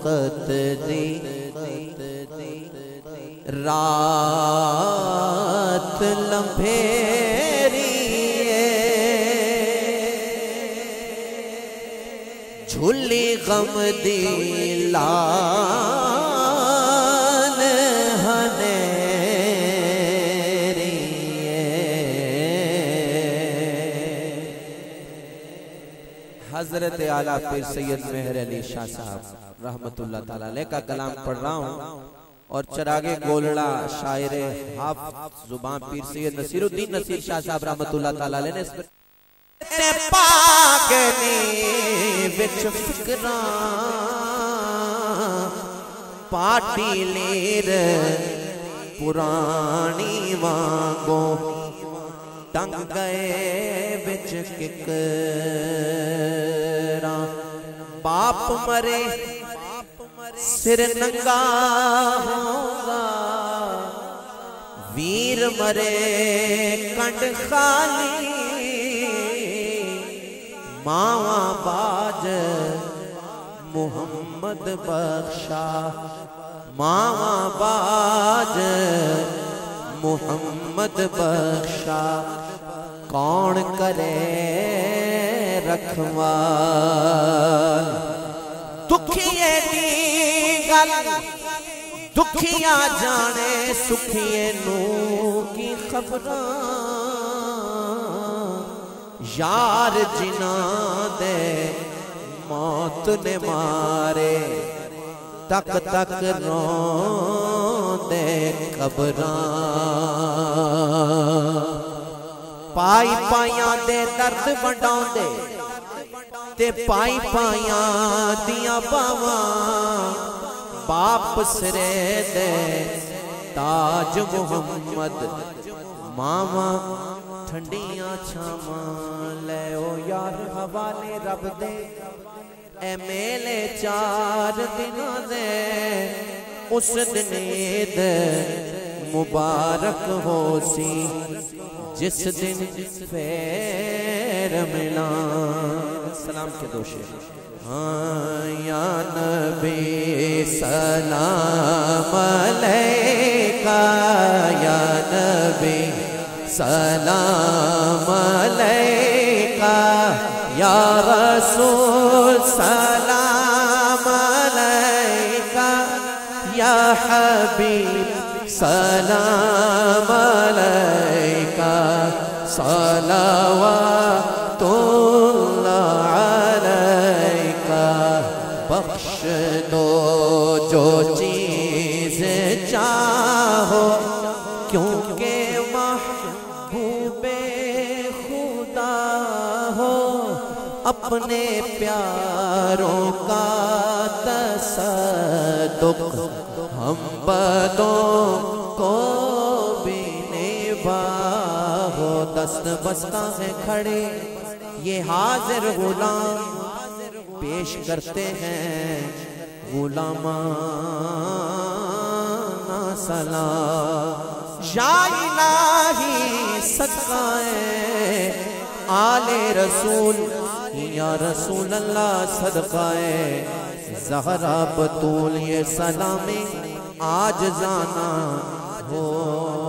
وقت دی رات لمبھیری جھولی غم دی لان ہنیری حضرت اعلیٰ پیر سید مہر علی شاہ صاحب رحمت اللہ تعالیٰ علیہ کا کلام پڑھ رہا ہوں اور چراغ گولڑا شاعر حافظ زبان پیر سید نصیر الدین نصیر شاہ صاحب رحمت اللہ تعالیٰ علیہ نے اس پر پاگنی وچ فکران پاٹی لیر پرانی وانگو ٹنگ گئے وچ ککران باپ مرے سر ننگا ہوگا ویر مرے کنڈ خالی ماواں باج محمد بخشا ماواں باج محمد بخشا کون کرے رکھوال دکھیے دی گل دکھیاں جانے سکھیے نو کی خبران یار جناں دے موت نے مارے تک تک رون دے قبران پائی پائیاں دے درد بڑھاؤں دے تے پائی پائیاں دیاں باواں باپ سرے دے تاج محمد ماما ٹھنڈیاں چھاواں لے او یار حوالے رب دے اے میلے 4 دنوں دے اس دن عید مبارک ہو سی جس دن پھر ملان سلام کے دو شعر ہاں یا نبی سلام علیکہ یا نبی سلام علیکہ یا رسول سلام علیکہ یا حبیب سلام علیکہ صلوات اللہ علیکہ بخش دو جو چیز چاہو کیونکہ محبوب خدا ہو اپنے پیاروں کا تصدق ہم بدوں کو بھی نبھاؤ دست بستہ ہے کھڑے یہ حاضر غلام پیش کرتے ہیں غلامانہ سلام یا الہی صدقائے آل رسول یا رسول اللہ صدقائے زہرا بطول یہ سلامی آج زانا ہو